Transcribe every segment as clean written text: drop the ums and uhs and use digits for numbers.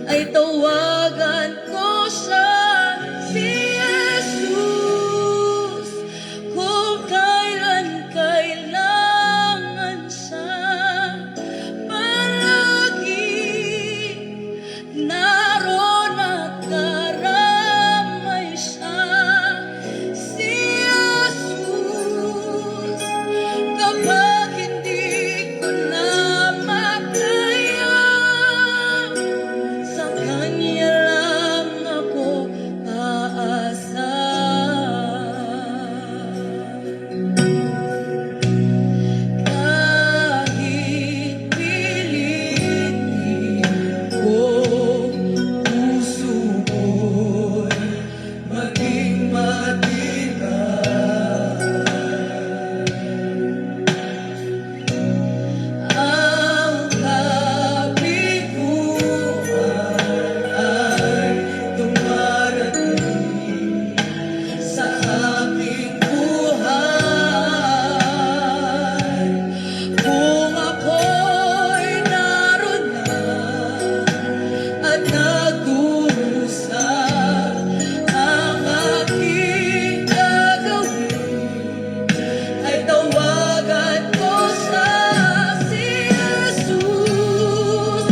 ay tawagan ko siya, si Jesus. Kung kailan kailangan siya, palagi naroon at karamay siya, si Jesus. Kapag hindi ko na makaya, sa Kanya lang ako aasa. Kahit pilitin ko, puso ko'y maging matibay. Ang kabiguan ay dumarating sa aking buhay. Kung ako'y naroon na at nagdurusa, ang aking gagawin ay tawagan ko sa si Jesus.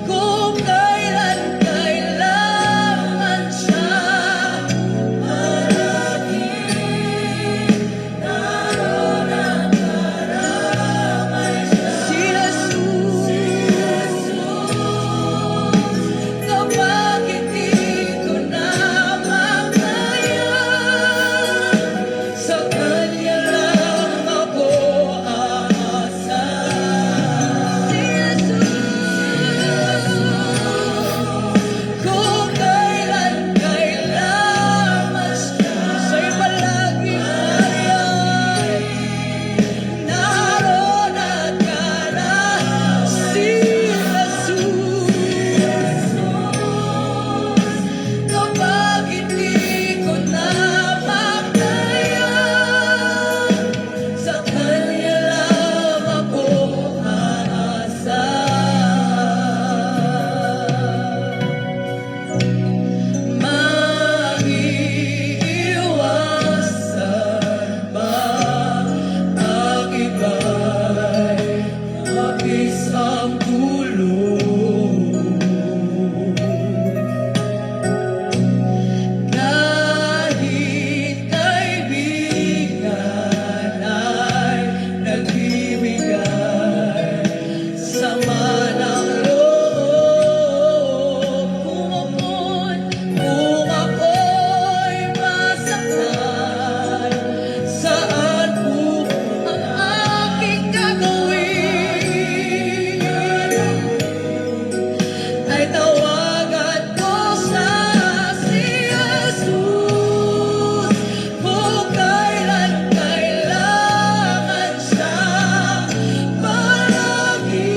Kung kailan kailangan siya, palagi naroon ang karamay siya, si Jesus. Kapag hindi ko na makaya, sa Kanya lang ako aasa, si Jesus. Kung kailan kailangan siya, siya'y palaging nariyan, naroon at karan, si Jesus. Kapag hindi ko na makaya, sa Kanya lang ako aasa. Maiiwasan ba ang iba'y mag-isang tulong? Kahit kaibigan ay nagbibigay sama ng loob. Kung ako'y masaktan, saan po ang aking gagawin? Ay tawagan ko sa si Jesus. Kung kailan kailangan siya, palagi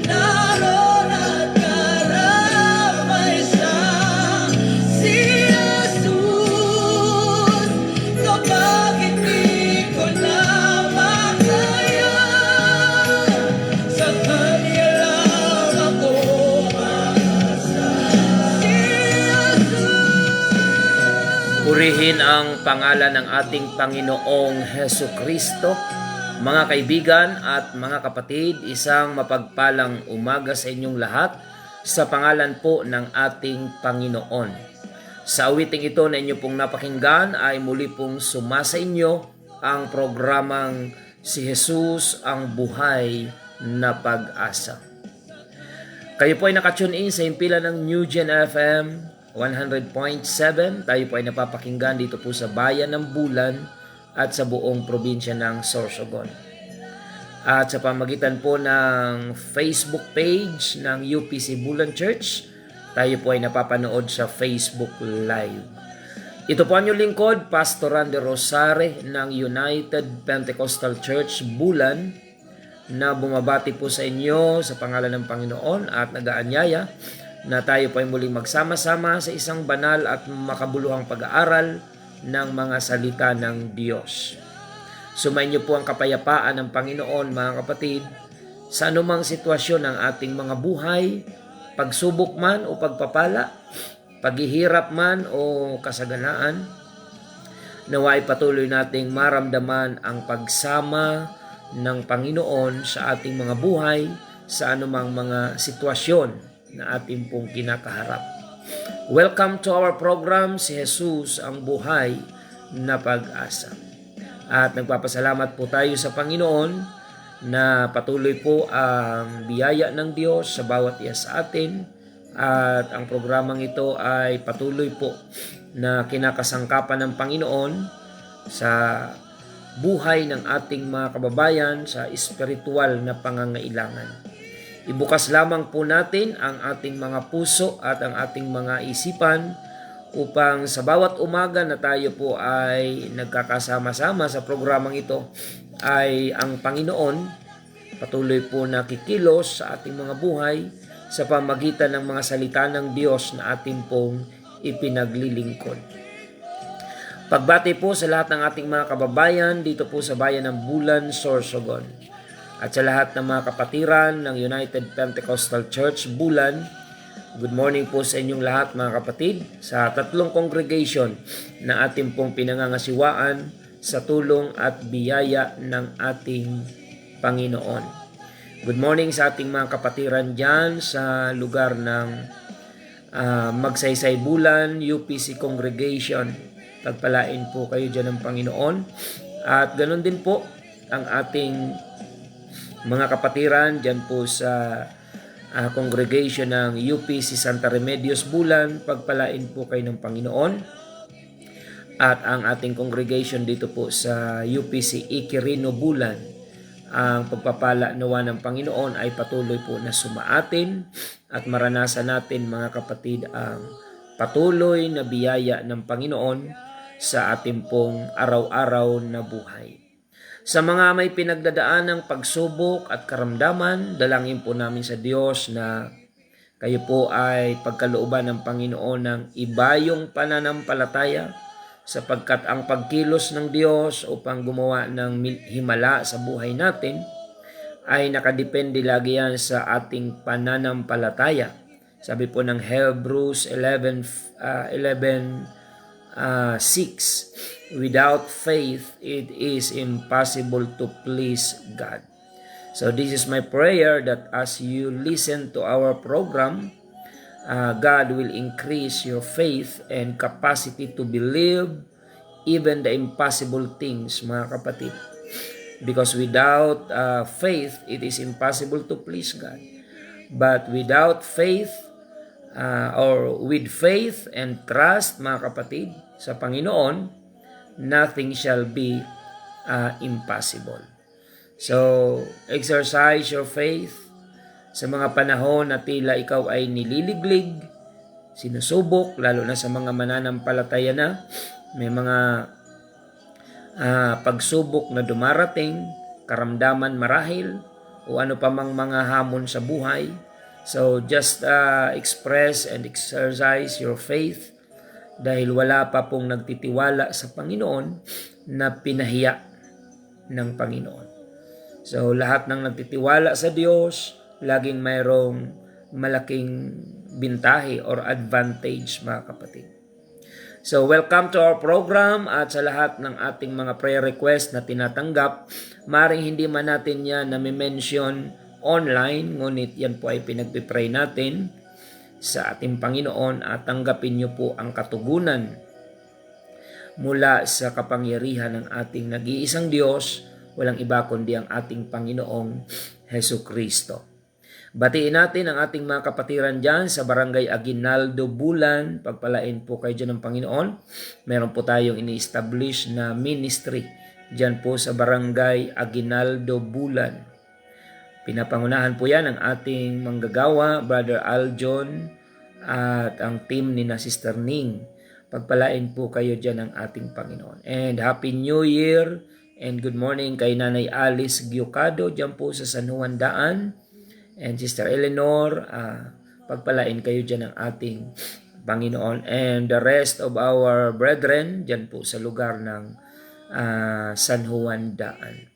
naroon at karamay siya, si Jesus. Kapag hindi ko na makaya, sa Kanya lang ako aasa, si Jesus. Purihin ang pangalan ng ating Panginoong Hesu Kristo. Mga kaibigan at mga kapatid, isang mapagpalang umaga sa inyong lahat sa pangalan po ng ating Panginoon. Sa awiting ito na inyo pong napakinggan ay muli pong sumasa inyo ang programang Si Jesus ang Buhay na Pag-asa. Kayo po ay nakatune in sa himpilan ng New Gen FM 100.7. Tayo po ay napapakinggan dito po sa Bayan ng Bulan at sa buong probinsya ng Sorsogon. At sa pamagitan po ng Facebook page ng UPC Bulan Church, tayo po ay napapanood sa Facebook Live. Ito po ang inyong lingkod, Pastor Randy Rosare ng United Pentecostal Church Bulan, na bumabati po sa inyo sa pangalan ng Panginoon at nag-aanyaya na tayo po ay muling magsama-sama sa isang banal at makabuluhang pag-aaral ng mga salita ng Diyos. Sumainyo po ang kapayapaan ng Panginoon, mga kapatid, sa anumang sitwasyon ng ating mga buhay, pagsubok man o pagpapala, paghihirap man o kasaganaan, naway patuloy nating maramdaman ang pagsama ng Panginoon sa ating mga buhay sa anumang mga sitwasyon na ating pong kinakaharap. Welcome to our program, si Jesus ang buhay na pag-asa. At nagpapasalamat po tayo sa Panginoon na patuloy po ang biyaya ng Diyos sa bawat isa sa atin. At ang programang ito ay patuloy po na kinakasangkapan ng Panginoon sa buhay ng ating mga kababayan sa espiritual na pangangailangan. Ibukas lamang po natin ang ating mga puso at ang ating mga isipan upang sa bawat umaga na tayo po ay nagkakasama-sama sa programang ito ay ang Panginoon patuloy po na kikilos sa ating mga buhay sa pamagitan ng mga salita ng Diyos na ating pong ipinaglilingkod. Pagbati po sa lahat ng ating mga kababayan dito po sa bayan ng Bulan, Sorsogon. At sa lahat ng mga kapatiran ng United Pentecostal Church, Bulan, good morning po sa inyong lahat mga kapatid sa tatlong congregation na ating pong pinangangasiwaan sa tulong at biyaya ng ating Panginoon. Good morning sa ating mga kapatiran dyan sa lugar ng Magsaysay Bulan, UPC Congregation. Pagpalain po kayo dyan ng Panginoon. At ganoon din po ang ating mga kapatiran dyan po sa congregation ng UPC Santa Remedios Bulan, pagpalain po kayo ng Panginoon. At ang ating congregation dito po sa UPC Iquirino Bulan, ang pagpapala nawa ng Panginoon ay patuloy po na sumaatin at maranasan natin mga kapatid ang patuloy na biyaya ng Panginoon sa ating pong araw-araw na buhay. Sa mga may pinagdadaan ng pagsubok at karamdaman, dalangin po namin sa Diyos na kayo po ay pagkalooban ng Panginoon ng ibayong pananampalataya sapagkat ang pagkilos ng Diyos upang gumawa ng himala sa buhay natin ay nakadepende lagi yan sa ating pananampalataya. Sabi po ng Hebrews 11:6, without faith, it is impossible to please God. So this is my prayer that as you listen to our program, God will increase your faith and capacity to believe even the impossible things, mga kapatid. Because without faith, it is impossible to please God. But without faith, or with faith and trust, mga kapatid, sa Panginoon, nothing shall be impossible. So, exercise your faith sa mga panahon na tila ikaw ay nililiglig, sinusubok, lalo na sa mga mananampalataya na, may mga pagsubok na dumarating, karamdaman marahil, o ano pa mang mga hamon sa buhay. So, just express and exercise your faith dahil wala pa pong nagtitiwala sa Panginoon na pinahiya ng Panginoon. So, lahat ng nagtitiwala sa Diyos, laging mayroong malaking bintahe or advantage, mga kapatid. So, welcome to our program at sa lahat ng ating mga prayer request na tinatanggap. Maring hindi man natin yan na-mention online, ngunit yan po ay pinagpipray natin sa ating Panginoon at tanggapin niyo po ang katugunan mula sa kapangyarihan ng ating nag-iisang Diyos, walang iba kundi ang ating Panginoong Hesukristo. Batiin natin ang ating mga kapatiran dyan sa Barangay Aguinaldo Bulan. Pagpalain po kayo dyan ng Panginoon. Meron po tayong ini-establish na ministry dyan po sa Barangay Aguinaldo Bulan. Pinapangunahan po yan ng ating manggagawa, Brother Aljon, at ang team ni na Sister Ning. Pagpalain po kayo dyan ng ating Panginoon. And Happy New Year and good morning kay Nanay Alice Giocado dyan po sa San Juan Daan. And Sister Eleanor, pagpalain kayo dyan ng ating Panginoon. And the rest of our brethren dyan po sa lugar ng San Juan Daan.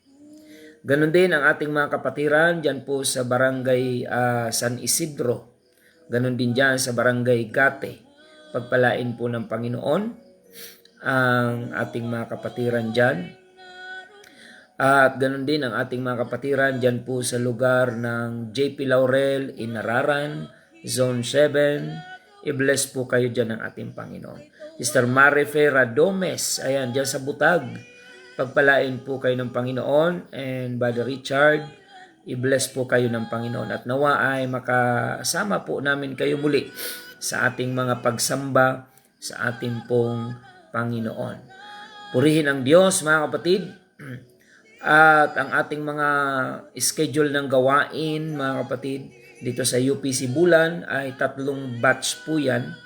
Ganon din ang ating mga kapatiran dyan po sa Barangay San Isidro, Ganon din dyan sa Barangay Gate. Pagpalain po ng Panginoon ang ating mga kapatiran dyan. At ganon din ang ating mga kapatiran dyan po sa lugar ng JP Laurel, Inararan, Zone 7. I-bless po kayo dyan ng ating Panginoon. Sister Marife Radomes, ayan, dyan sa Butag. Pagpalain po kayo ng Panginoon. And Brother Richard, i-bless po kayo ng Panginoon. At nawa ay makasama po namin kayo muli sa ating mga pagsamba sa ating pong Panginoon. Purihin ang Diyos, mga kapatid. At ang ating mga schedule ng gawain, mga kapatid, dito sa UPC Bulan ay 3 batch po yan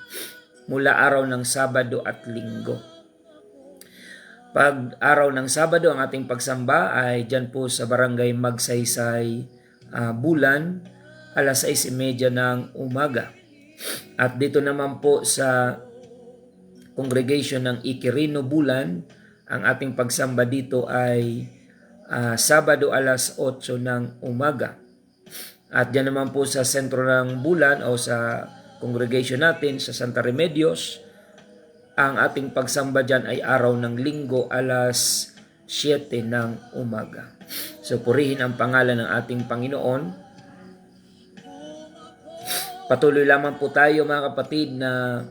mula araw ng Sabado at Linggo. Pag araw ng Sabado, ang ating pagsamba ay dyan po sa Barangay Magsaysay, Bulan, alas 6:30 ng umaga. At dito naman po sa congregation ng Ikirino Bulan, ang ating pagsamba dito ay Sabado alas 8 ng umaga. At dyan naman po sa sentro ng Bulan o sa congregation natin sa Santa Remedios, ang ating pagsamba dyan ay araw ng Linggo alas 7 ng umaga. So purihin ang pangalan ng ating Panginoon. Patuloy lamang po tayo, mga kapatid, na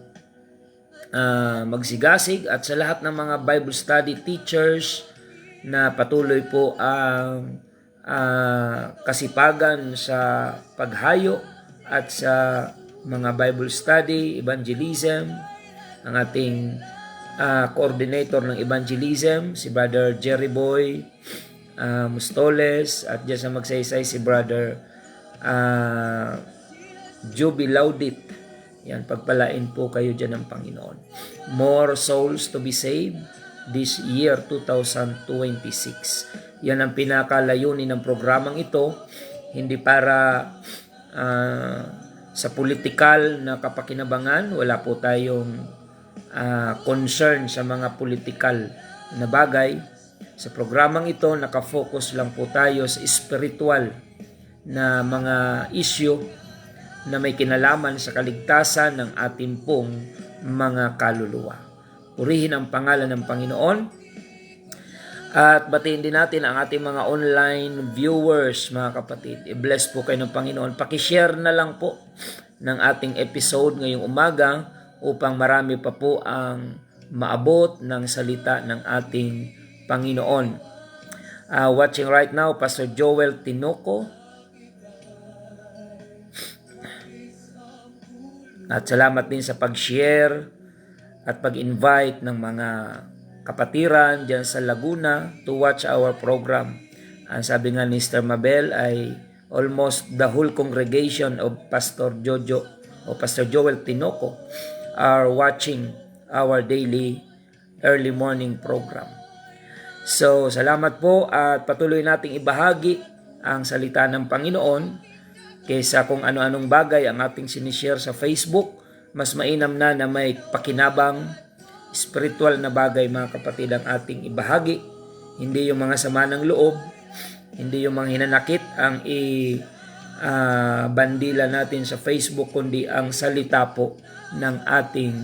magsigasig at sa lahat ng mga Bible study teachers na patuloy po ang kasipagan sa paghayo at sa mga Bible study, evangelism. Ang ating coordinator ng evangelism, si Brother Jerry Boy Mustoles, at dyan sa Magsaysay si Brother Joby Laudit. Yan, pagpalain po kayo dyan ng Panginoon. More souls to be saved this year 2026. Yan ang pinakalayunin ng programang ito. Hindi para sa politikal na kapakinabangan. Wala po tayong concern sa mga politikal na bagay. Sa programang ito, nakafocus lang po tayo sa spiritual na mga issue na may kinalaman sa kaligtasan ng ating pong mga kaluluwa. Purihin ang pangalan ng Panginoon. At batiin din natin ang ating mga online viewers, mga kapatid. I-bless po kayo ng Panginoon. Pakishare na lang po ng ating episode ngayong umaga upang marami pa po ang maabot ng salita ng ating Panginoon. Watching right now, Pastor Joel Tinoco. At salamat din sa pag-share at pag-invite ng mga kapatiran dyan sa Laguna to watch our program. Ang sabi nga ni Mr. Mabel ay almost the whole congregation of Pastor Jojo o Pastor Joel Tinoco are watching our daily early morning program. So, salamat po at patuloy nating ibahagi ang salita ng Panginoon. Kaysa kung ano-anong bagay ang ating sinishare sa Facebook, mas mainam na may pakinabang, spiritual na bagay, mga kapatid, ang ating ibahagi. Hindi yung mga sama ng loob, hindi yung mga hinanakit ang bandila natin sa Facebook, kundi ang salita po ng ating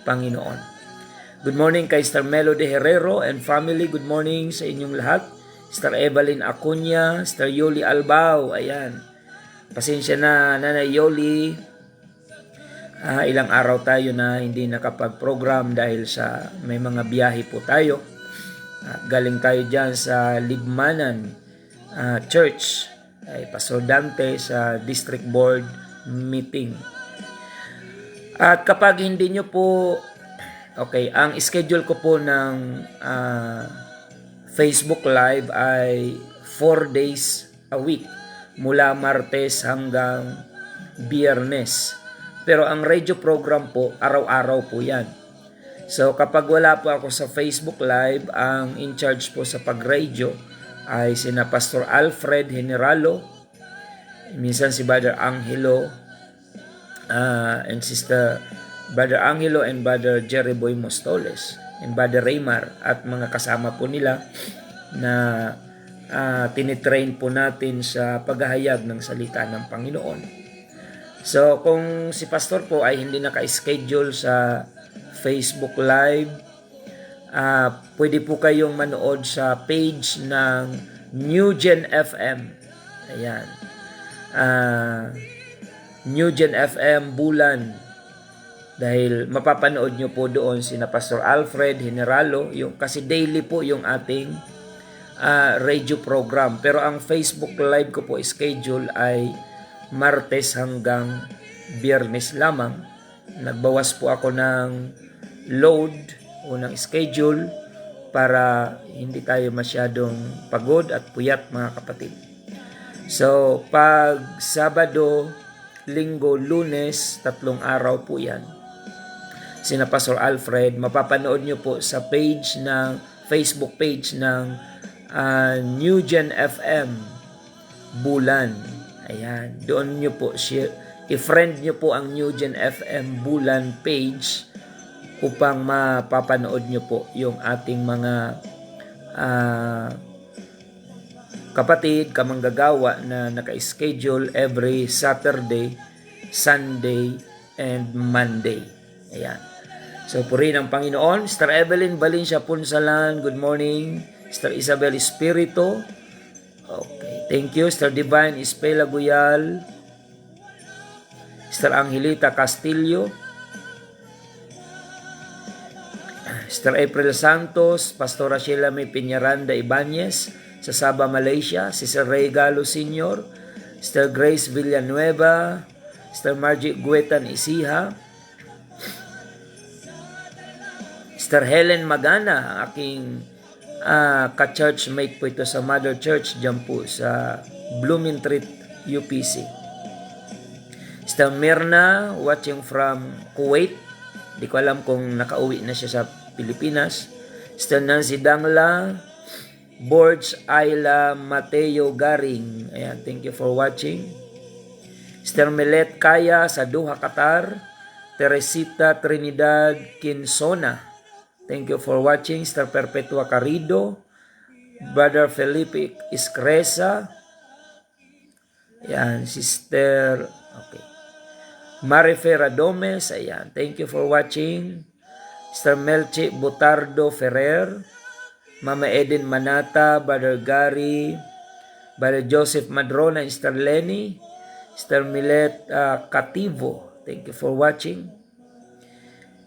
Panginoon. Good morning kay Sister Melody Herrero and family. Good morning sa inyong lahat. Sister Evelyn Acuña, Sister Yoli Albao, ayan. Pasensya na, Nanay Yoli. Ilang araw tayo na hindi nakapag-program dahil sa may mga biyahe po tayo. Galing tayo dyan sa Libmanan Church, ay Pastor Dante sa District Board meeting. At kapag hindi nyo po, ang schedule ko po ng Facebook Live ay 4 days a week. Mula Martes hanggang Biyernes. Pero ang radio program po, araw-araw po yan. So kapag wala po ako sa Facebook Live, ang in charge po sa pag-radio ay sina Pastor Alfred Generalo, minsan si Brother Angelo, and Sister Brother Angelo and Brother Jerry Boy Mostoles, and Brother Raymar, at mga kasama po nila na tinitrain po natin sa paghahayag ng salita ng Panginoon. So kung si Pastor po ay hindi naka-schedule sa Facebook Live, pwede po kayong manood sa page ng New Gen FM. Ayan. New Gen FM Bulan. Dahil mapapanood nyo po doon sina Pastor Alfred Generalo, kasi daily po yung ating radio program. Pero ang Facebook Live ko po schedule ay Martes hanggang Biyernes lamang. Nagbawas po ako ng load o ng schedule para hindi tayo masyadong pagod at puyat, mga kapatid. So, pag Sabado, Linggo, Lunes, 3 araw po yan, sina Pastor Alfred, mapapanood nyo po sa page ng Facebook page ng New Gen FM Bulan. Ayan, doon nyo po i-friend nyo po ang New Gen FM Bulan page upang mapapanood nyo po yung ating mga kapatid, kamanggagawa na naka-schedule every Saturday, Sunday, and Monday. Ayan. So, purihin ang Panginoon. Sister Evelyn Valencia Punsalan, good morning. Sister Isabel Espirito. Okay, thank you. Sister Divine Ispela Guyal. Sister Angelita Castillo. Sister April Santos, Pastora Sheila May Piñaranda Ibanez sa Sabah, Malaysia. Sister Ray Galo Sr. Sister Grace Villanueva. Sister Margie Guetan Isiha. Sister Helen Magana, aking ka-church mate po ito sa Mother Church dyan po sa Bloomingtreet, UPC. Sister Mirna, watching from Kuwait. Di ko alam kung nakauwi na siya sa Pilipinas. Sister Nancy Dangla, Borge Ayla Mateo Garing. Ayan, thank you for watching. Sister Melet Kaya sa Doha, Qatar. Teresita Trinidad Kinsona, thank you for watching. Sister Perpetua Carido. Brother Felipe Iscresa. Ayan, Sister Marifera Gomez. Ayan, thank you for watching. Sister Melchi Butardo Ferrer. Mama Eden Manata, Brother Gary, Brother Joseph Madrona, Sister Lenny, Sister Milet Cativo, thank you for watching.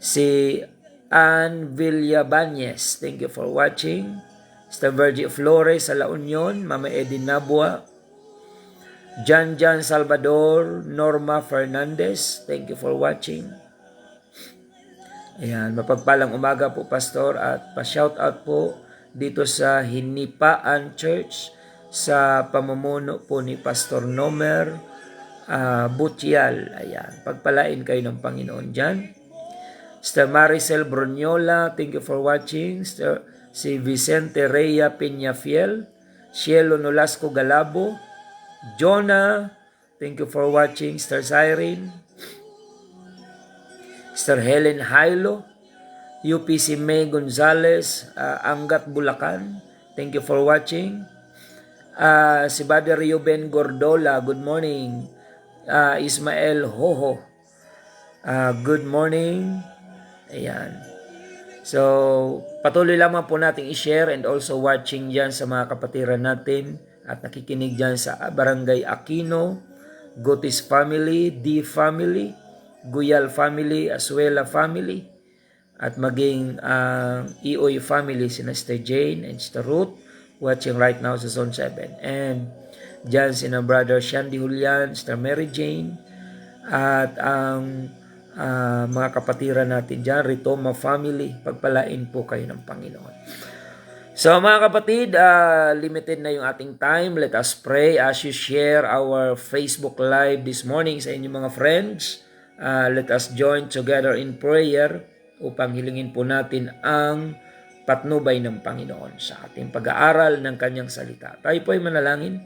Si Ann Villabañez, thank you for watching. Sister Virgie Flores sa La Union, Mama Edin Nabua, Jan Salvador, Norma Fernandez, thank you for watching. Ayan, mapagpalang umaga po, Pastor, at pa-shoutout po dito sa Hinipaan Church sa pamumuno po ni Pastor Nomer Butial. Ayan, pagpalain kayo ng Panginoon dyan. Sister Maricel Brunyola, thank you for watching. Si Vicente Reyes Peñafiel, Cielo Nolasco Galabo, Jonah, thank you for watching. Sister Cyrene, Sister Helen Hailo, UPC May Gonzales, Angat Bulacan, thank you for watching. Si Brother Ruben Gordola, good morning. Ismael Hoho, good morning. Ayan. So, patuloy lamang po nating i-share and also watching dyan sa mga kapatiran natin at nakikinig dyan sa Barangay Aquino, Gotis family, D family, Guyal family, Asuela family, at maging EOY family, si Sister Jane and Sister Ruth, watching right now sa Zone 7. And dyan sina Brother Shandy Julian, Sister Mary Jane, at ang mga kapatiran natin dyan, Ritoma family, pagpalain po kayo ng Panginoon. So mga kapatid, limited na yung ating time. Let us pray as you share our Facebook Live this morning sa inyong mga friends. Let us join together in prayer upang hilingin po natin ang patnubay ng Panginoon sa ating pag-aaral ng Kanyang salita. Tayo po ay manalangin.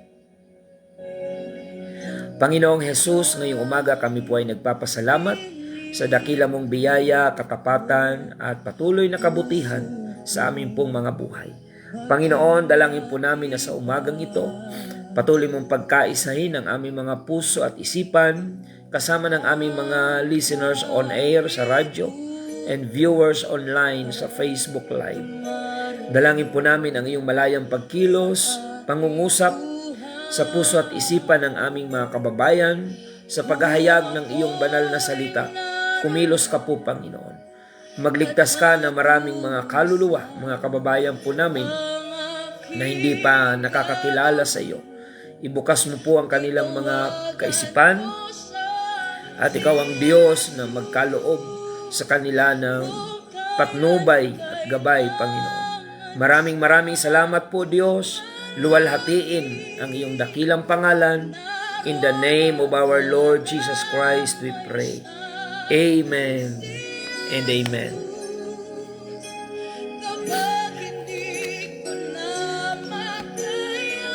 Panginoong Jesus, ngayong umaga kami po ay nagpapasalamat sa dakila mong biyaya, katapatan at patuloy na kabutihan sa aming pong mga buhay. Panginoon, dalangin po namin na sa umagang ito, patuloy mong pagkaisahin ang aming mga puso at isipan, kasama ng aming mga listeners on air sa radyo and viewers online sa Facebook Live. Dalangin po namin ang iyong malayang pagkilos, pangungusap sa puso at isipan ng aming mga kababayan sa paghahayag ng iyong banal na salita. Kumilos ka po, Panginoon. Magligtas ka na maraming mga kaluluwa, mga kababayan po namin na hindi pa nakakakilala sa iyo. Ibukas mo po ang kanilang mga kaisipan at ikaw ang Diyos na magkaloob sa kanila ng patnubay at gabay, Panginoon. Maraming salamat po, Diyos. Luwalhatiin ang iyong dakilang pangalan. In the name of our Lord Jesus Christ we pray. Amen and amen. kapag hindi ko na makaya,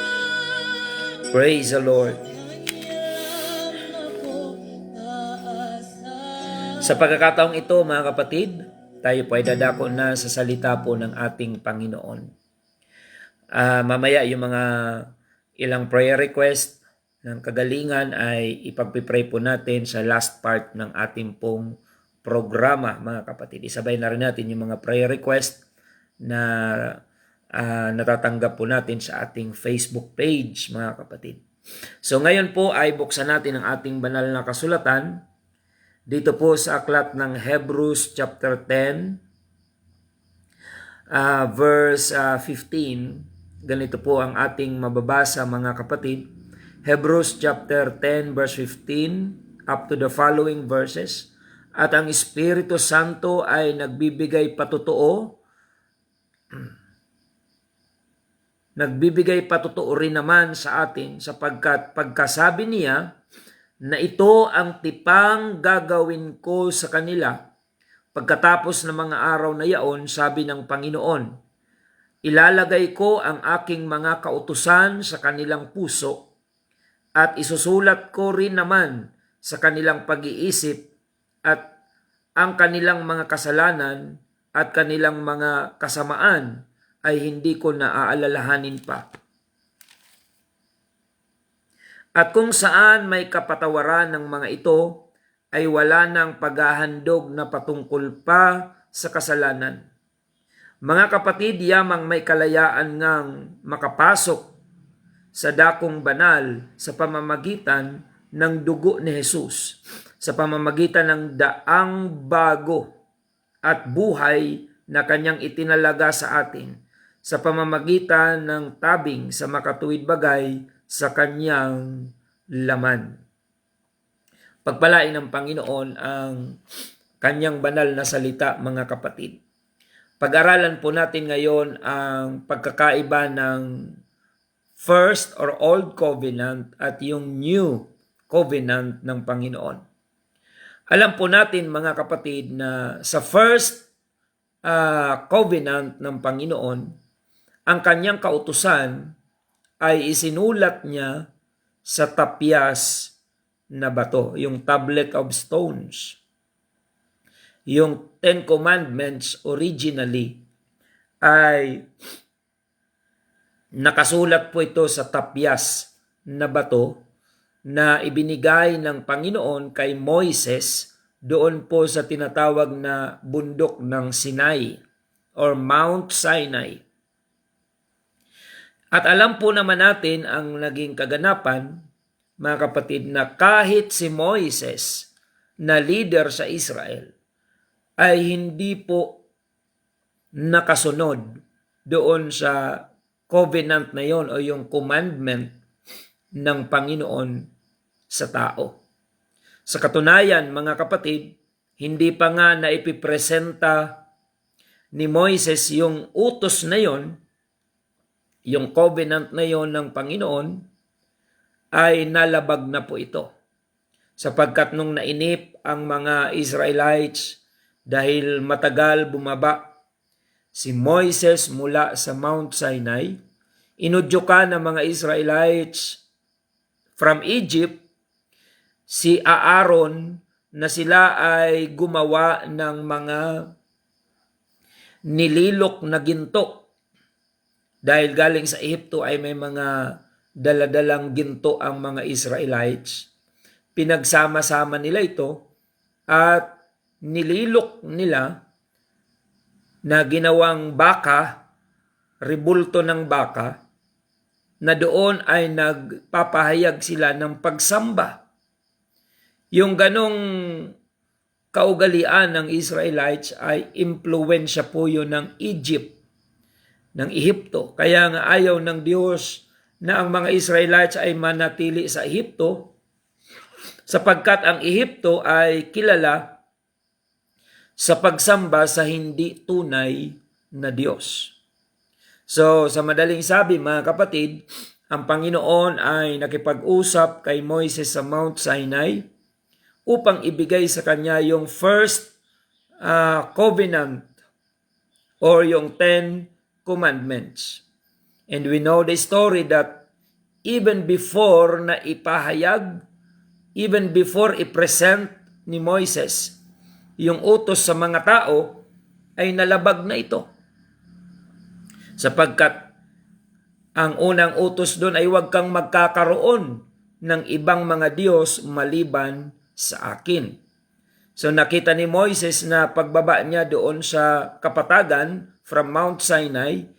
Praise the Lord. kanyang ako aasa. Sa pagkakataong ito, mga kapatid, tayo po ay dadako na sa salita po ng ating Panginoon. Mamaya yung mga ilang prayer request ng kagalingan ay ipagpipray po natin sa last part ng ating pong programa, mga kapatid. Isabay na rin natin yung mga prayer request na natatanggap po natin sa ating Facebook page, mga kapatid. So ngayon po ay buksan natin ang ating banal na kasulatan dito po sa aklat ng Hebrews chapter 10 verse 15. Ganito po ang ating mababasa, mga kapatid. Hebrews chapter 10 verse 15 up to the following verses. At ang Espiritu Santo ay nagbibigay patotoo rin naman sa atin, sapagkat pagkasabi niya na ito ang tipang gagawin ko sa kanila pagkatapos ng mga araw na yaon, sabi ng Panginoon, ilalagay ko ang aking mga kautusan sa kanilang puso at isusulat ko rin naman sa kanilang pag-iisip, at ang kanilang mga kasalanan at kanilang mga kasamaan ay hindi ko naaalalahanin pa. At kung saan may kapatawaran ng mga ito, ay wala nang paghahandog na patungkol pa sa kasalanan. Mga kapatid, yamang may kalayaan ngang makapasok sa dakong banal sa pamamagitan ng dugo ni Jesus, sa pamamagitan ng daang bago at buhay na kanyang itinalaga sa atin, sa pamamagitan ng tabing sa makatuwid bagay sa kanyang laman. Pagpalain ng Panginoon ang kanyang banal na salita, mga kapatid. Pag-aralan po natin ngayon ang pagkakaiba ng First or Old Covenant at yung New Covenant ng Panginoon. Alam po natin, mga kapatid, na sa First Covenant ng Panginoon, ang kanyang kautusan ay isinulat niya sa tapyas na bato, yung tablet of stones. Yung Ten Commandments originally ay nakasulat po ito sa tapyas na bato na ibinigay ng Panginoon kay Moises doon po sa tinatawag na bundok ng Sinai or Mount Sinai. At alam po naman natin ang naging kaganapan, mga kapatid, na kahit si Moises na leader sa Israel ay hindi po nakasunod doon sa covenant na yon o yung commandment ng Panginoon sa tao. Sa katunayan, mga kapatid, hindi pa nga naipipresenta ni Moises yung utos na yon, yung covenant na yon ng Panginoon, ay nalabag na po ito. Sapagkat nung nainip ang mga Israelites dahil matagal bumaba si Moises mula sa Mount Sinai, inudyukan ng mga Israelites from Egypt si Aaron na sila ay gumawa ng mga nililok na ginto. Dahil galing sa Ehipto ay may mga daladalang ginto ang mga Israelites. pinagsama-sama nila ito at nililok nila na ginawang baka, rebulto ng baka, na doon ay nagpapahayag sila ng pagsamba. Yung ganong kaugalian ng Israelites ay impluwensya po yun ng Egypt, ng Ehipto. Kaya nga ayaw ng Diyos na ang mga Israelites ay manatili sa Ehipto, sapagkat ang Ehipto ay kilala sa pagsamba sa hindi tunay na Diyos. So, sa madaling sabi mga kapatid, ang Panginoon ay nakipag-usap kay Moises sa Mount Sinai upang ibigay sa kanya yung first covenant or yung 10 commandments. And we know the story that even before na ipahayag, even before i-present ni Moises yung utos sa mga tao, ay nalabag na ito. Sapagkat ang unang utos doon ay huwag kang magkakaroon ng ibang mga Diyos maliban sa akin. So nakita ni Moises na pagbaba niya doon sa kapatagan from Mount Sinai,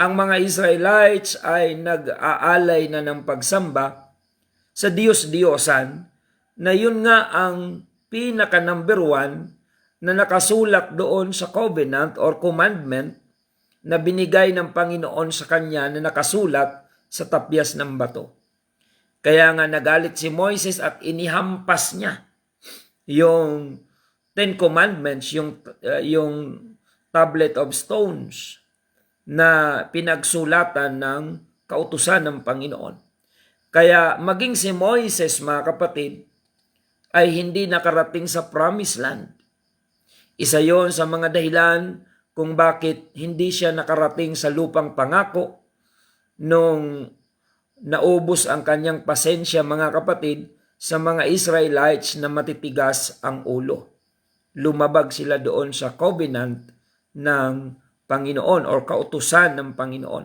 ang mga Israelites ay nag-aalay na ng pagsamba sa Diyos-Diyosan na yun nga ang pinaka number 1 na nakasulat doon sa covenant or commandment na binigay ng Panginoon sa kanya na nakasulat sa tapyas ng bato. Kaya nga nagalit si Moises at inihampas niya yung 10 commandments, yung tablet of stones na pinagsulatan ng kautusan ng Panginoon. Kaya maging si Moises, mga kapatid, ay hindi nakarating sa promised land. Isa yon sa mga dahilan kung bakit hindi siya nakarating sa lupang pangako nung naubos ang kanyang pasensya, mga kapatid, sa mga Israelites na matitigas ang ulo. Lumabag sila doon sa covenant ng Panginoon or kautusan ng Panginoon.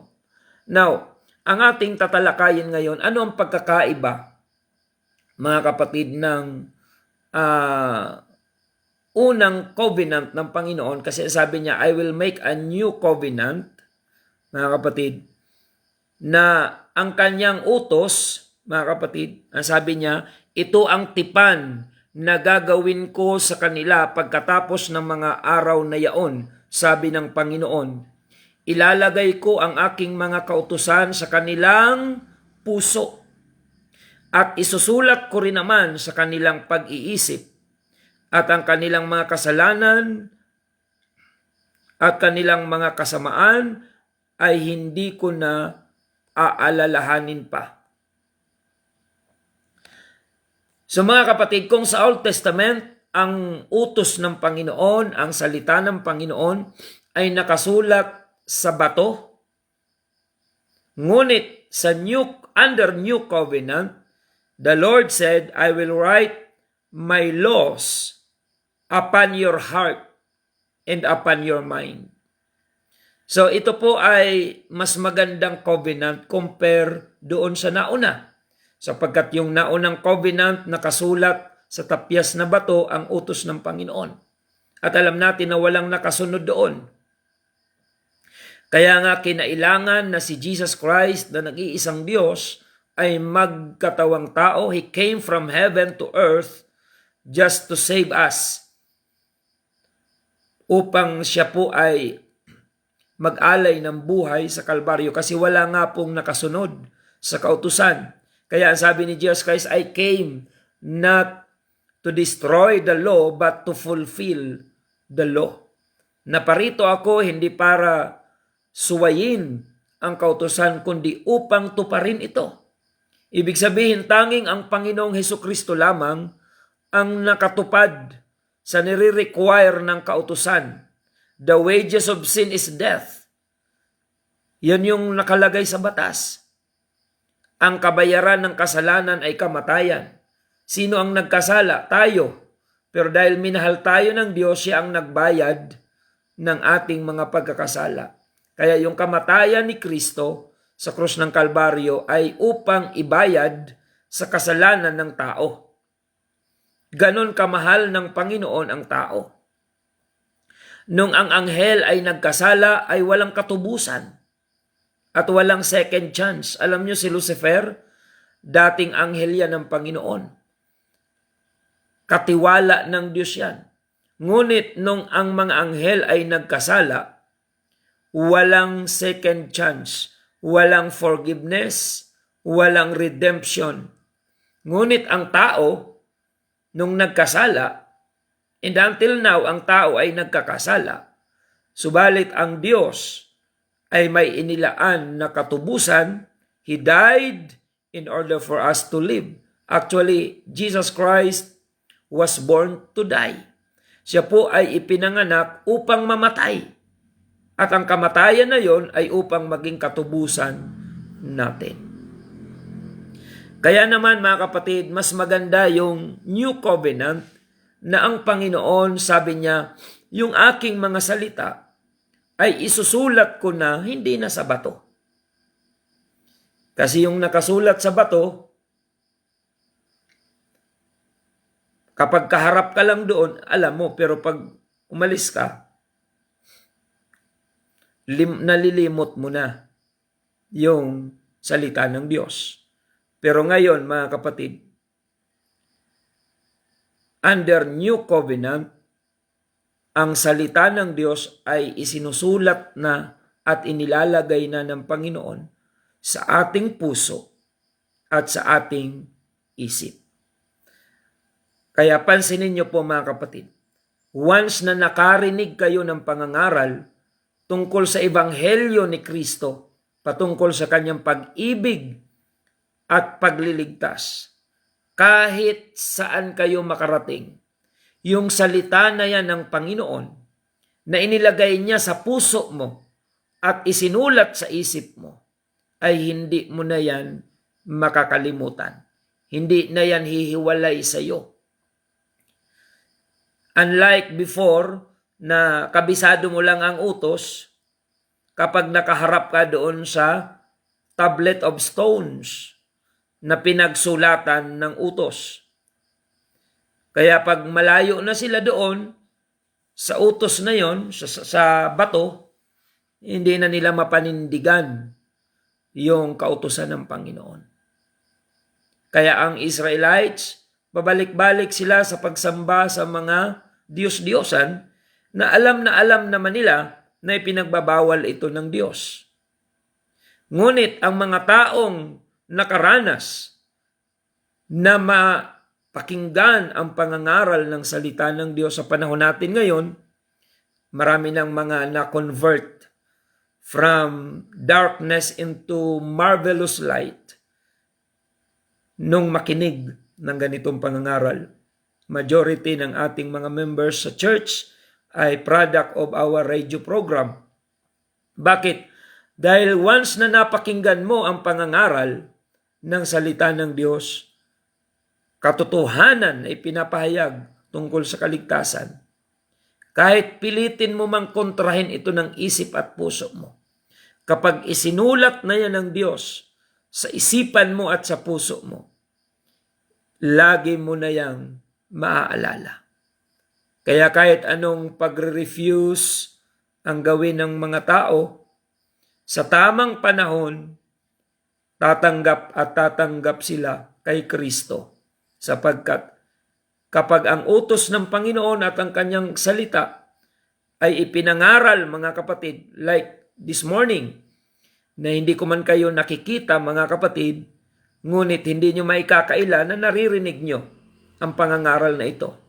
Now, ang ating tatalakayin ngayon, ano ang pagkakaiba, mga kapatid, ng unang covenant ng Panginoon, kasi sabi niya, I will make a new covenant, mga kapatid, na ang kanyang utos, mga kapatid, ang sabi niya, ito ang tipan na gagawin ko sa kanila pagkatapos ng mga araw na yaon, sabi ng Panginoon. Ilalagay ko ang aking mga kautusan sa kanilang puso at isusulat ko rin naman sa kanilang pag-iisip. At ang kanilang mga kasalanan at kanilang mga kasamaan ay hindi ko na aalalahanin pa. So mga kapatid, kung sa Old Testament, ang utos ng Panginoon, ang salita ng Panginoon ay nakasulat sa bato, ngunit sa under New Covenant, the Lord said, I will write my laws upon your heart and upon your mind. So ito po ay mas magandang covenant compare doon sa nauna. Sapagkat yung naunang covenant nakasulat sa tapyas na bato ang utos ng Panginoon. At alam natin na walang nakasunod doon. Kaya nga kinailangan na si Jesus Christ na nag-iisang Diyos ay magkatawang tao. He came from heaven to earth just to save us. Upang siya po ay mag-alay ng buhay sa Kalbaryo kasi wala nga pong nakasunod sa kautusan. Kaya ang sabi ni Jesus Christ, I came not to destroy the law but to fulfill the law. Naparito ako hindi para suwayin ang kautusan kundi upang tuparin ito. Ibig sabihin tanging ang Panginoong Hesukristo lamang ang nakatupad sa nire-require ng kautusan. The wages of sin is death. Yan yung nakalagay sa batas. Ang kabayaran ng kasalanan ay kamatayan. Sino ang nagkasala? Tayo. Pero dahil minahal tayo ng Diyos, siya ang nagbayad ng ating mga pagkakasala. Kaya yung kamatayan ni Kristo sa krus ng Kalbaryo ay upang ibayad sa kasalanan ng tao. Ganon kamahal ng Panginoon ang tao. Nung ang anghel ay nagkasala ay walang katubusan at walang second chance. Alam niyo si Lucifer, dating anghel yan ng Panginoon. Katiwala ng Diyos yan. Ngunit nung ang mga anghel ay nagkasala, walang second chance, walang forgiveness, walang redemption. Ngunit ang tao, nung nagkasala, and until now, ang tao ay nagkakasala, subalit ang Diyos ay may inilaan na katubusan. He died in order for us to live. Actually, Jesus Christ was born to die. Siya po ay ipinanganak upang mamatay. At ang kamatayan na yon ay upang maging katubusan natin. Kaya naman mga kapatid, mas maganda yung New Covenant na ang Panginoon, sabi niya, yung aking mga salita ay isusulat ko na hindi na sa bato. Kasi yung nakasulat sa bato, kapag kaharap ka lang doon, alam mo, pero pag umalis ka, nalilimot mo na yung salita ng Diyos. Pero ngayon, mga kapatid, under New Covenant, ang salita ng Diyos ay isinusulat na at inilalagay na ng Panginoon sa ating puso at sa ating isip. Kaya pansinin niyo po mga kapatid, once na nakarinig kayo ng pangangaral tungkol sa Ebanghelyo ni Kristo, patungkol sa kanyang pag-ibig at pagliligtas, kahit saan kayo makarating, yung salita na yan ng Panginoon na inilagay niya sa puso mo at isinulat sa isip mo, ay hindi mo na yan makakalimutan. Hindi na yan hihiwalay sa iyo. Unlike before, na kabisado mo lang ang utos, kapag nakaharap ka doon sa tablet of stones na pinagsulatan ng utos. Kaya pag malayo na sila doon, sa utos na yon, sa bato, hindi na nila mapanindigan yung kautusan ng Panginoon. Kaya ang Israelites, babalik-balik sila sa pagsamba sa mga Diyos-Diyosan na alam naman nila na ipinagbabawal ito ng Diyos. Ngunit ang mga taong nakaranas na mapakinggan ang pangangaral ng salita ng Diyos sa panahon natin ngayon, marami ng mga na-convert from darkness into marvelous light nung makinig ng ganitong pangangaral. Majority ng ating mga members sa church ay product of our radio program. Bakit? Dahil once na napakinggan mo ang pangangaral ng salita ng Diyos, katotohanan ay pinapahayag tungkol sa kaligtasan. Kahit pilitin mo mang kontrahin ito ng isip at puso mo, kapag isinulat na yan ng Diyos sa isipan mo at sa puso mo, lagi mo na yang maaalala. Kaya kahit anong pagre-refuse ang gawin ng mga tao, sa tamang panahon, tatanggap sila kay Kristo. Sapagkat kapag ang utos ng Panginoon at ang kanyang salita ay ipinangaral, mga kapatid, like this morning, na hindi ko man kayo nakikita, mga kapatid, ngunit hindi nyo maikakaila na naririnig nyo ang pangangaral na ito.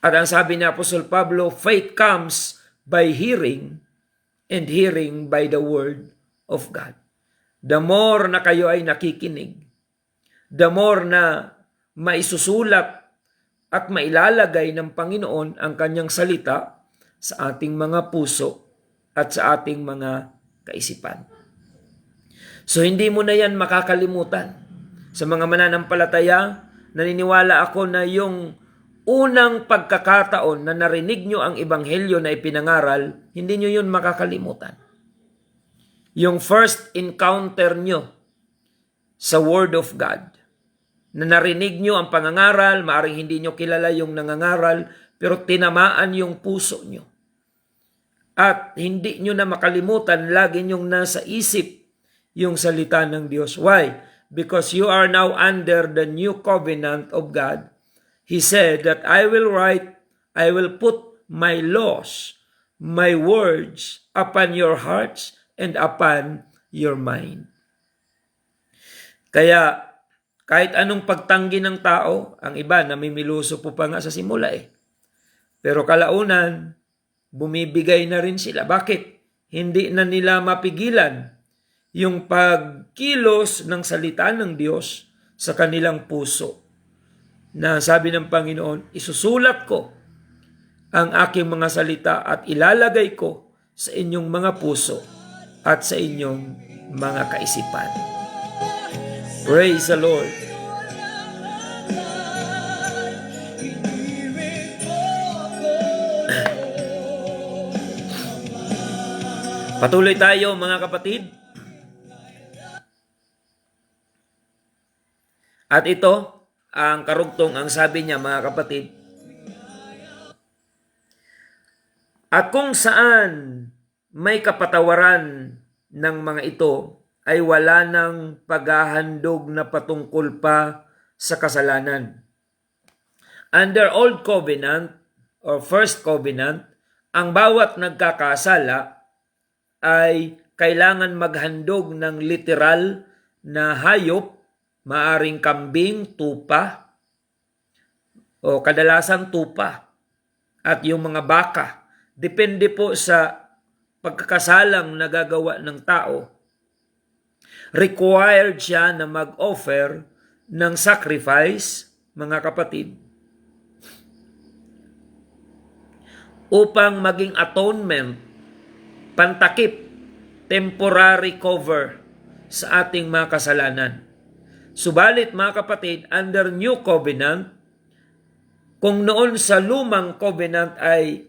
At ang sabi ni Apostol Pablo, faith comes by hearing, and hearing by the word of God. The more na kayo ay nakikinig, the more na maisusulat at mailalagay ng Panginoon ang kanyang salita sa ating mga puso at sa ating mga kaisipan. So hindi mo na yan makakalimutan. Sa mga mananampalataya, naniniwala ako na yung unang pagkakataon na narinig nyo ang ebanghelyo na ipinangaral, hindi nyo yun makakalimutan. Yung first encounter nyo sa Word of God, na narinig nyo ang pangangaral, maaring hindi nyo kilala yung nangangaral, pero tinamaan yung puso nyo. At hindi nyo na makalimutan, lagi nyong nasa isip yung salita ng Diyos. Why? Because you are now under the new covenant of God. He said that I will put my laws, my words upon your hearts and upon your mind. Kaya kahit anong pagtanggi ng tao, ang iba namimiluso po pa nga sa simula Pero kalaunan, bumibigay na rin sila. Bakit? Hindi na nila mapigilan yung pagkilos ng salita ng Diyos sa kanilang puso. Na sabi ng Panginoon, isusulat ko ang aking mga salita at ilalagay ko sa inyong mga puso at sa inyong mga kaisipan. Praise the Lord. Patuloy tayo mga kapatid. At ito, ang karugtong, ang sabi niya mga kapatid, at kung saan may kapatawaran ng mga ito, ay wala nang paghahandog na patungkol pa sa kasalanan. Under Old Covenant or First Covenant, ang bawat nagkakasala ay kailangan maghandog ng literal na hayop, maaring kambing, tupa, o kadalasan tupa, at yung mga baka. Depende po sa pagkakasalang nagagawa ng tao. Required siya na mag-offer ng sacrifice, mga kapatid, upang maging atonement, pantakip, temporary cover sa ating mga kasalanan. Subalit mga kapatid, under New Covenant, kung noon sa lumang covenant ay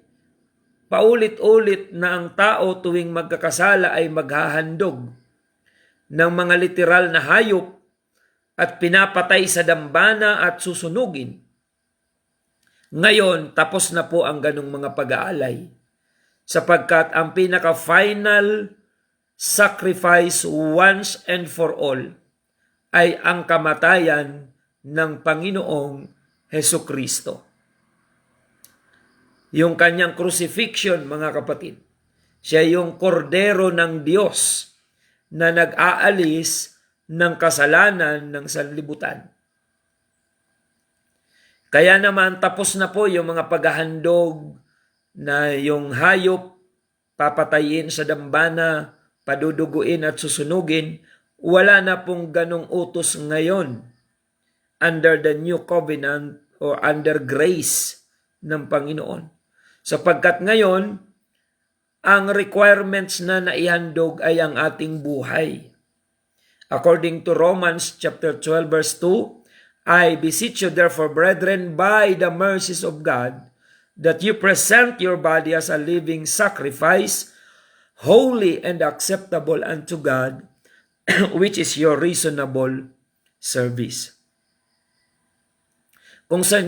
paulit-ulit na ang tao tuwing magkakasala ay maghahandog ng mga literal na hayop at pinapatay sa dambana at susunugin. Ngayon, tapos na po ang ganong mga pag-aalay. Sapagkat ang pinaka-final sacrifice once and for all ay ang kamatayan ng Panginoong Hesukristo. Yung kanyang crucifixion, mga kapatid, siya yung kordero ng Diyos na nag-aalis ng kasalanan ng sanlibutan. Kaya naman tapos na po yung mga paghahandog na yung hayop papatayin sa dambana, paduduguin at susunugin. Wala na pong ganong utos ngayon under the new covenant or under grace ng Panginoon. Sapagkat ngayon, ang requirements na naihandog ay ang ating buhay. According to Romans chapter 12 verse 2, I beseech you therefore, brethren, by the mercies of God, that you present your body as a living sacrifice, holy and acceptable unto God, which is your reasonable service. Kung sa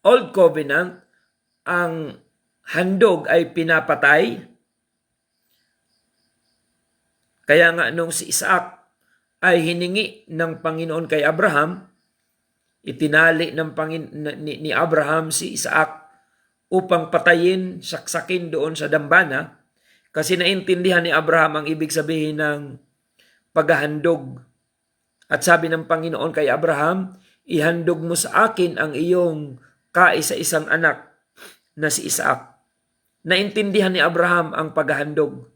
Old Covenant, ang handog ay pinapatay, kaya nga nung si Isaac ay hiningi ng Panginoon kay Abraham, itinali ni Abraham si Isaac upang patayin, saksakin doon sa dambana, kasi naintindihan ni Abraham ang ibig sabihin ng paghahandog. At sabi ng Panginoon kay Abraham, ihandog mo sa akin ang iyong kaisa-isang anak na si Isaac. Naintindihan ni Abraham ang paghahandog,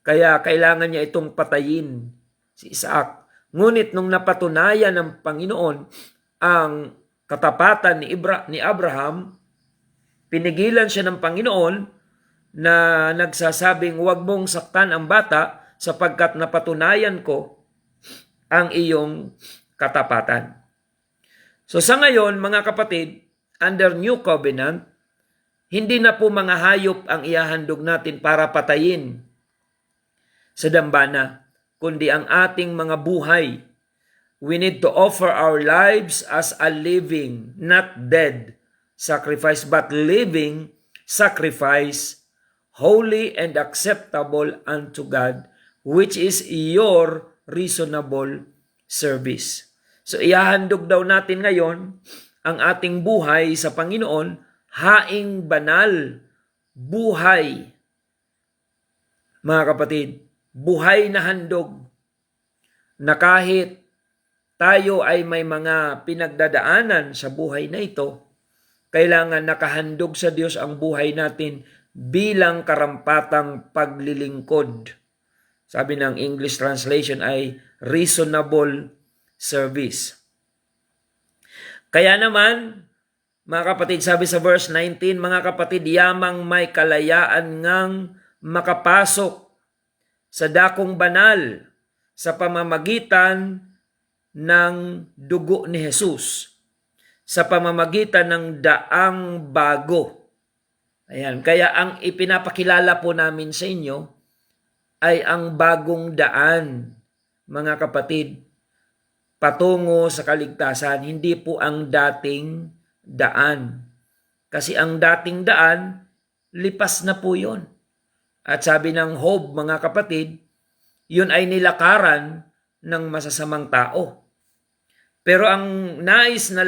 kaya kailangan niya itong patayin, si Isaac. Ngunit nung napatunayan ng Panginoon ang katapatan ni Abraham, pinigilan siya ng Panginoon na nagsasabing, huwag mong saktan ang bata sapagkat napatunayan ko ang iyong katapatan. So sa ngayon, mga kapatid, under New Covenant, hindi na po mga hayop ang ihahandog natin para patayin sa dambana, kundi ang ating mga buhay we need to offer our lives as a living, not dead sacrifice, but living sacrifice, holy and acceptable unto God, which is your reasonable service. So ihahandog daw natin ngayon ang ating buhay sa Panginoon, haing banal, buhay. Mga kapatid, buhay na handog na kahit tayo ay may mga pinagdadaanan sa buhay na ito, kailangan nakahandog sa Diyos ang buhay natin bilang karampatang paglilingkod. Sabi ng English translation ay reasonable service. Kaya naman, mga kapatid, sabi sa verse 19, mga kapatid, yamang may kalayaan ngang makapasok sa dakong banal sa pamamagitan ng dugo ni Jesus, sa pamamagitan ng daang bago. Ayan, kaya ang ipinapakilala po namin sa inyo ay ang bagong daan, mga kapatid, patungo sa kaligtasan, hindi po ang dating daan. Kasi ang dating daan, lipas na po yun. At sabi ng Job, mga kapatid, yun ay nilakaran ng masasamang tao. Pero ang nais ng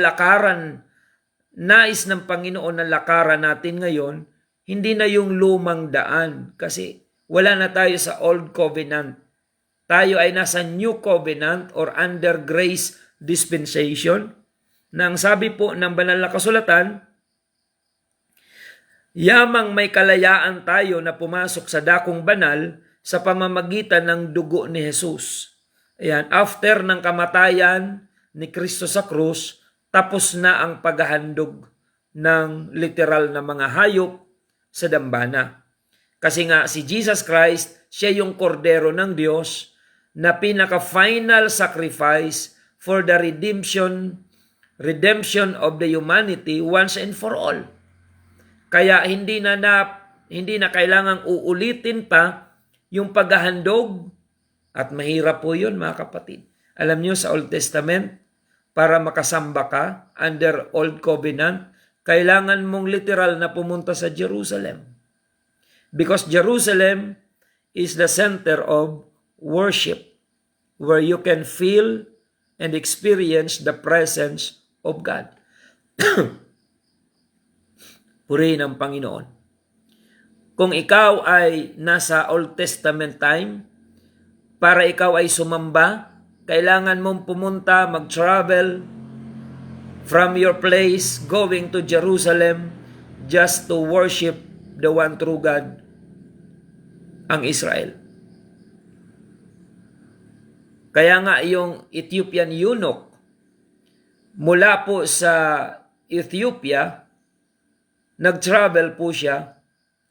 Panginoon na lakaran natin ngayon, hindi na yung lumang daan. Kasi wala na tayo sa Old Covenant. Tayo ay nasa New Covenant or under Grace Dispensation. Na ang sabi po ng banal na kasulatan, yamang may kalayaan tayo na pumasok sa dakong banal sa pamamagitan ng dugo ni Jesus. Ayan, after ng kamatayan ni Kristo sa krus, tapos na ang paghahandog ng literal na mga hayop sa dambana. Kasi nga si Jesus Christ, siya yung kordero ng Diyos na pinaka-final sacrifice for the redemption of the humanity once and for all. Kaya hindi na kailangang uulitin pa yung paghahandog, at mahirap po yun, mga kapatid. Alam niyo sa Old Testament, para makasamba ka under Old Covenant, kailangan mong literal na pumunta sa Jerusalem. Because Jerusalem is the center of worship, where you can feel and experience the presence of God. Purihin ang Panginoon. Kung ikaw ay nasa Old Testament time, para ikaw ay sumamba, kailangan mong pumunta, mag-travel from your place, going to Jerusalem, just to worship the one true God, ang Israel. Kaya nga yung Ethiopian eunuch, mula po sa Ethiopia, nag-travel po siya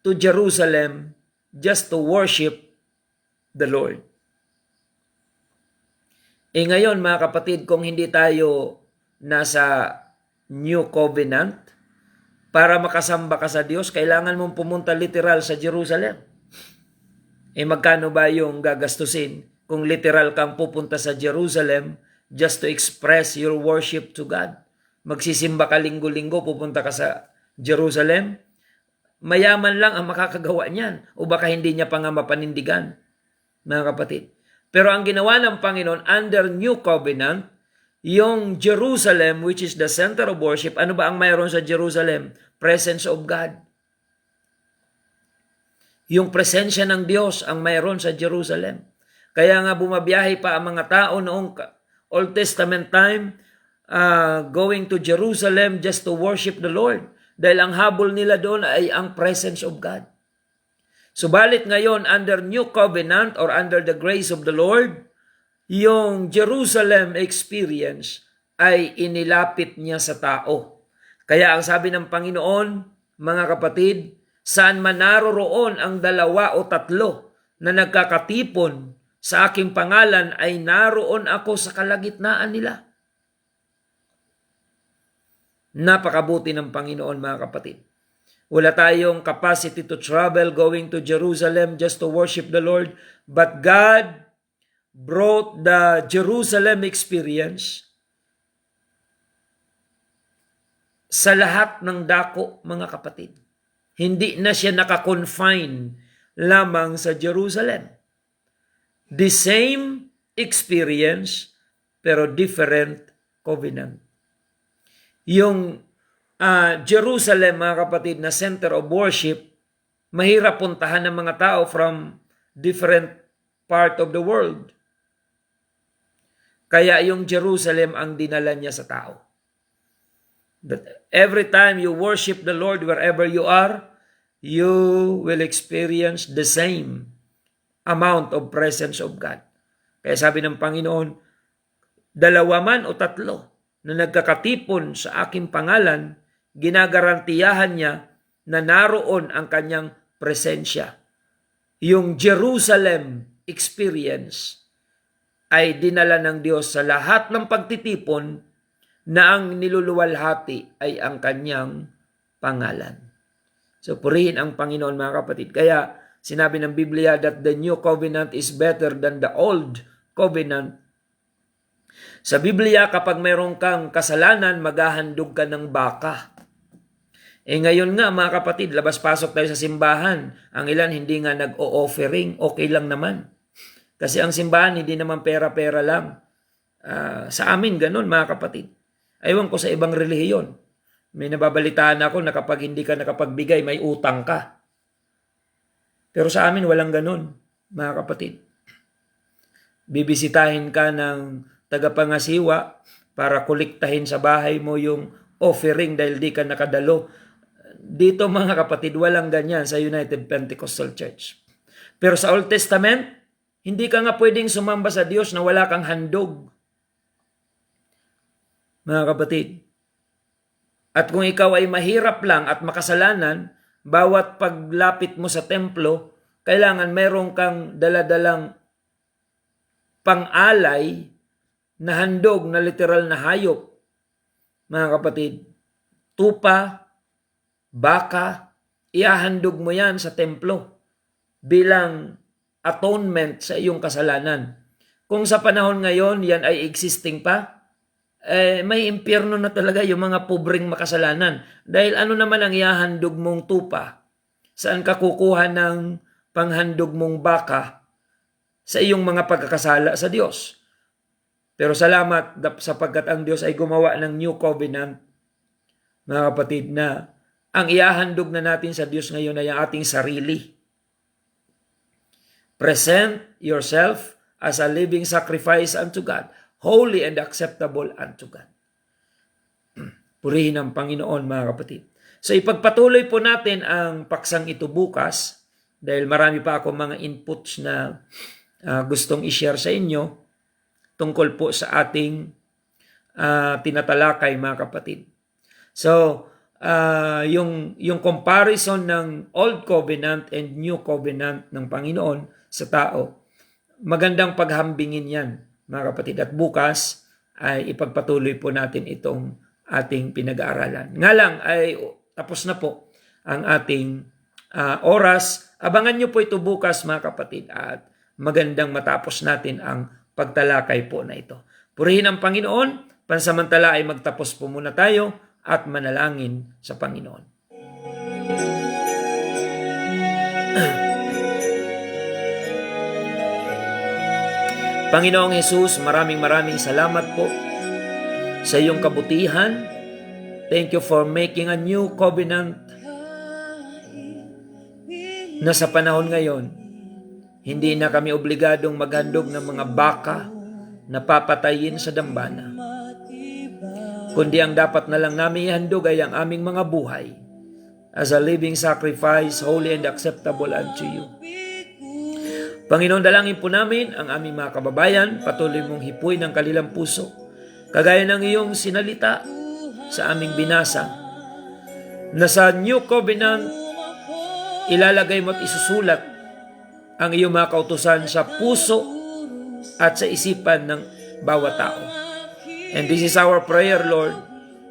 to Jerusalem just to worship the Lord. Ngayon, mga kapatid, kung hindi tayo nasa New Covenant, para makasamba ka sa Diyos, kailangan mong pumunta literal sa Jerusalem. Magkano ba yung gagastusin kung literal kang pupunta sa Jerusalem just to express your worship to God? Magsisimba ka linggo-linggo, pupunta ka sa Jerusalem? Mayaman lang ang makakagawa niyan, o baka hindi niya pa nga mapanindigan, mga kapatid. Pero ang ginawa ng Panginoon under New Covenant, yung Jerusalem, which is the center of worship, ano ba ang mayroon sa Jerusalem? Presence of God. Yung presensya ng Diyos ang mayroon sa Jerusalem. Kaya nga bumabiyahe pa ang mga tao noong Old Testament time, going to Jerusalem just to worship the Lord. Dahil ang habol nila doon ay ang presence of God. Subalit ngayon, under New Covenant or under the grace of the Lord, yung Jerusalem experience ay inilapit niya sa tao. Kaya ang sabi ng Panginoon, mga kapatid, saan man naroroon ang 2 o 3 na nagkakatipon sa aking pangalan, ay naroon ako sa kalagitnaan nila. Napakabuti ng Panginoon, mga kapatid. Wala tayong capacity to travel going to Jerusalem just to worship the Lord. But God brought the Jerusalem experience sa lahat ng dako, mga kapatid. Hindi na siya nakakonfine lamang sa Jerusalem. The same experience, pero different covenant. Yung Jerusalem, mga kapatid, na center of worship, mahirap puntahan ng mga tao from different part of the world. Kaya yung Jerusalem ang dinala niya sa tao. That every time you worship the Lord wherever you are, you will experience the same amount of presence of God. Kaya sabi ng Panginoon, dalawa man o tatlo na nagkakatipon sa aking pangalan, ginagarantiyahan niya na naroon ang kanyang presensya. Yung Jerusalem experience ay dinala ng Diyos sa lahat ng pagtitipon na ang niluluwalhati ay ang kanyang pangalan. So purihin ang Panginoon, mga kapatid. Kaya sinabi ng Biblia that the new covenant is better than the old covenant. Sa Biblia, kapag mayroon kang kasalanan, maghahandog ka ng baka. Ngayon nga, mga kapatid, labas-pasok tayo sa simbahan. Ang ilan hindi nga nag-o-offering, okay lang naman. Kasi ang simbahan hindi naman pera-pera lang. Sa amin, ganun, mga kapatid. Ewan ko sa ibang relihiyon. May nababalitaan ako na kapag hindi ka nakapagbigay, may utang ka. Pero sa amin, walang ganun, mga kapatid. Bibisitahin ka ng tagapangasiwa para kolektahin sa bahay mo yung offering dahil di ka nakadalo. Dito, mga kapatid, walang ganyan sa United Pentecostal Church. Pero sa Old Testament, hindi ka nga pwedeng sumamba sa Diyos na wala kang handog. Mga kapatid. At kung ikaw ay mahirap lang at makasalanan, bawat paglapit mo sa templo, kailangan meron kang daladalang pang-alay na handog na literal na hayop. Mga kapatid, tupa, baka, iahandog mo yan sa templo bilang atonement sa iyong kasalanan. Kung sa panahon ngayon yan ay existing pa, may impyerno na talaga yung mga pobreng makasalanan. Dahil ano naman ang iahandog mong tupa? Saan ka kukuha ng panghandog mong baka sa iyong mga pagkakasala sa Diyos? Pero salamat sapagkat ang Diyos ay gumawa ng new covenant, mga kapatid, na ang iahandog na natin sa Diyos ngayon ay ang ating sarili. Present yourself as a living sacrifice unto God, holy and acceptable unto God. Purihin ang Panginoon, mga kapatid. So ipagpatuloy po natin ang paksang ito bukas dahil marami pa ako mga inputs na gustong i-share sa inyo tungkol po sa ating tinatalakay, mga kapatid. So yung comparison ng Old Covenant and New Covenant ng Panginoon sa tao, magandang paghambingin yan, mga kapatid. At bukas ay ipagpatuloy po natin itong ating pinag-aaralan. Nga lang ay tapos na po ang ating oras. Abangan nyo po ito bukas, mga kapatid, at magandang matapos natin ang pagtalakay po na ito. Purihin ang Panginoon. Pansamantala ay magtapos po muna tayo at manalangin sa Panginoon. Panginoong Jesus, maraming salamat po sa iyong kabutihan. Thank you for making a new covenant na sa panahon ngayon, hindi na kami obligadong maghandog ng mga baka na papatayin sa dambana. Kundi ang dapat na lang namin ihandog ay ang aming mga buhay as a living sacrifice, holy and acceptable unto you. Panginoon, dalangin po namin ang aming mga kababayan, patuloy mong hipuin ang kanilang puso, kagaya ng iyong sinalita sa aming binasa, na sa New Covenant, ilalagay mo at isusulat ang iyong mga kautusan sa puso at sa isipan ng bawat tao. And this is our prayer, Lord,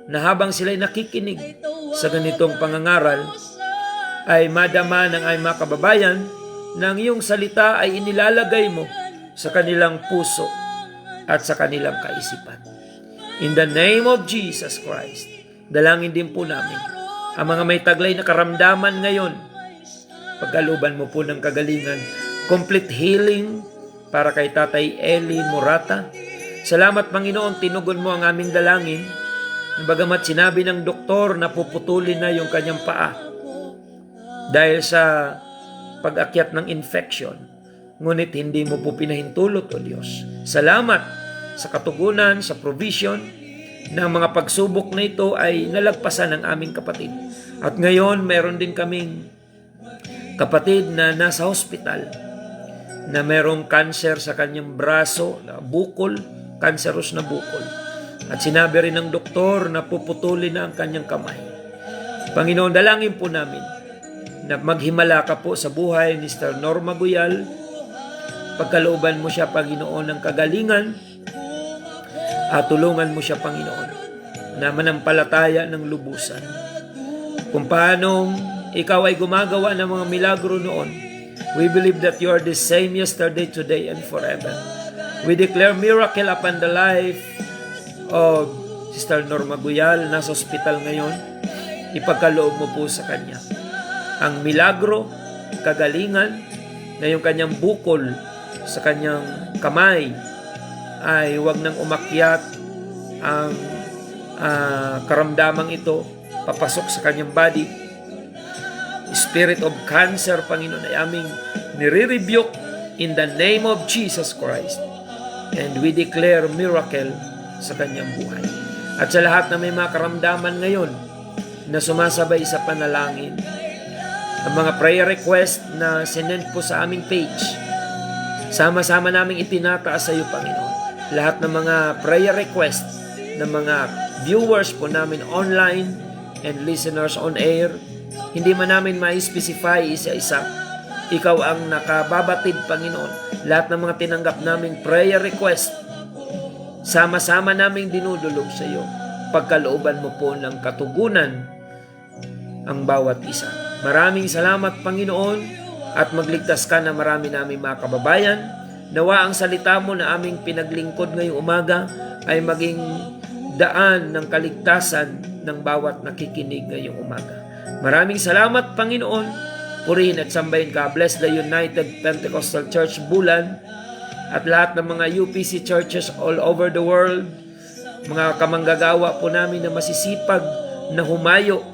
na habang sila'y nakikinig sa ganitong pangangaral, ay madama ng aming mga kababayan na ang iyong salita ay inilalagay mo sa kanilang puso at sa kanilang kaisipan. In the name of Jesus Christ, dalangin din po namin ang mga may taglay na karamdaman ngayon. Pagkalooban mo po ng kagalingan, complete healing para kay Tatay Eli Morata. Salamat Panginoon, tinugon mo ang aming dalangin. Bagamat sinabi ng doktor na puputulin na yung kanyang paa dahil sa pag-akyat ng infection, ngunit hindi mo po pinahintulot, O Diyos. Salamat sa katugunan, sa provision na ang mga pagsubok na ito ay nalagpasan ng aming kapatid. At ngayon, meron din kaming kapatid na nasa hospital na merong cancer sa kanyang braso, na bukol, cancerous na bukol. At sinabi rin ng doktor na puputulin na ang kanyang kamay. Panginoon, dalangin po namin na maghimala ka po sa buhay ni Mr. Norma Guyal. Pagkalooban mo siya, Panginoon, ng kagalingan at tulungan mo siya, Panginoon, na manampalataya ng lubusan. Kung paanong ikaw ay gumagawa ng mga milagro noon, we believe that you are the same yesterday, today, and forever. We declare miracle upon the life of Sister Norma Guyal, nasa ospital ngayon. Ipagkaloob mo po sa kanya ang milagro, kagalingan, na yung kanyang bukol sa kanyang kamay ay huwag nang umakyat ang karamdamang ito papasok sa kanyang body. Spirit of cancer, Panginoon, ay aming nire-rebuke in the name of Jesus Christ. And we declare miracle sa kanyang buhay. At sa lahat na may mga karamdaman ngayon na sumasabay sa panalangin, ang mga prayer request na sinend po sa aming page, sama-sama naming itinataas sa iyo, Panginoon. Lahat ng mga prayer request ng mga viewers po namin online and listeners on air, hindi man namin ma-specify isa-isa. Ikaw ang nakababatid, Panginoon. Lahat ng mga tinanggap naming prayer request, sama-sama naming dinudulog sa iyo. Pagkalooban mo po ng katugunan ang bawat isa. Maraming salamat, Panginoon, at magligtas ka na marami naming mga kababayan. Nawa ang salita mo na aming pinaglingkod ngayong umaga ay maging daan ng kaligtasan ng bawat nakikinig ngayong umaga. Maraming salamat, Panginoon. Purihin at sambahin ka. Bless the United Pentecostal Church Bulan at lahat ng mga UPC churches all over the world. Mga kamanggagawa po namin na masisipag na humayo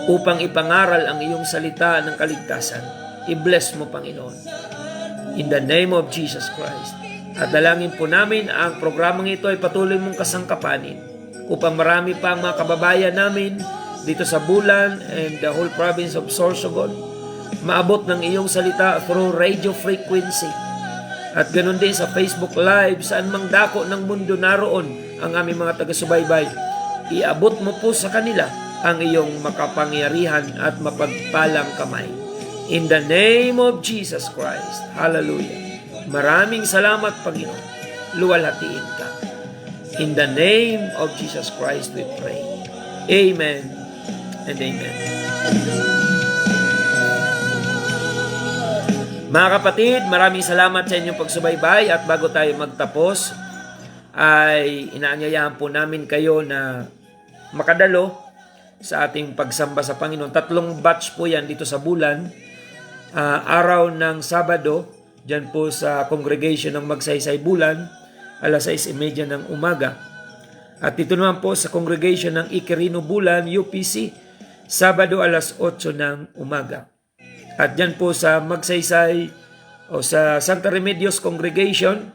upang ipangaral ang iyong salita ng kaligtasan. I-bless mo, Panginoon. In the name of Jesus Christ. At dalangin po namin ang programang ito ay patuloy mong kasangkapanin upang marami pa ang mga kababayan namin dito sa Bulan and the whole province of Sorsogon maabot ng iyong salita through radio frequency. At ganoon din sa Facebook Live, saan mang dako ng mundo naroon ang aming mga taga-subaybay. Iabot mo po sa kanila ang iyong makapangyarihan at mapagpalang kamay. In the name of Jesus Christ. Hallelujah. Maraming salamat, Panginoon. Luwalhatiin ka. In the name of Jesus Christ we pray. Amen and amen. Mga kapatid, maraming salamat sa inyong pagsubaybay at bago tayo magtapos ay inaanyayahan po namin kayo na makadalo sa ating pagsamba sa Panginoon. 3 batch po yan dito sa Bulan. Araw ng Sabado, dyan po sa congregation ng Magsaysay Bulan, alas 6:30 ng umaga. At dito naman po sa congregation ng Iquirino Bulan, UPC, Sabado alas 8 ng umaga. At dyan po sa Magsaysay o sa Santa Remedios Congregation,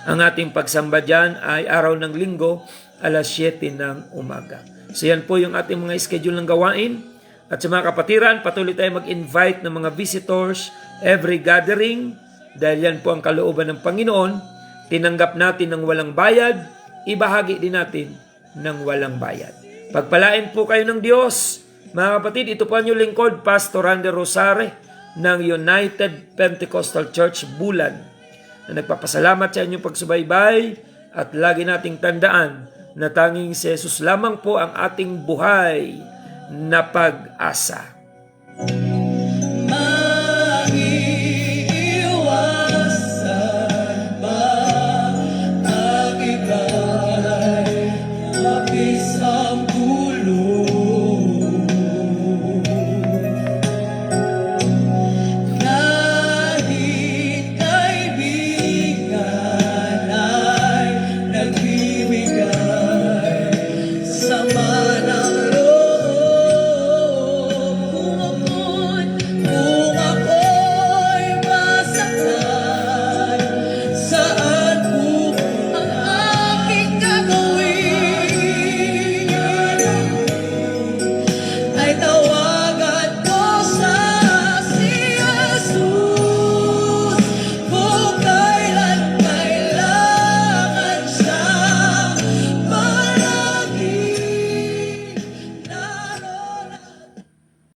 ang ating pagsamba dyan ay araw ng Linggo, alas 7 ng umaga. So yan po yung ating mga schedule ng gawain. At sa mga kapatiran, patuloy tayo mag-invite ng mga visitors every gathering. Dahil yan po ang kalooban ng Panginoon. Tinanggap natin ng walang bayad, ibahagi din natin ng walang bayad. Pagpalain po kayo ng Diyos. Mga kapatid, ito po ang inyong lingkod, Pastor Randy Rosare ng United Pentecostal Church Bulan, na nagpapasalamat sa inyong pagsubaybay at lagi nating tandaan na tanging si Jesus lamang po ang ating buhay na pag-asa.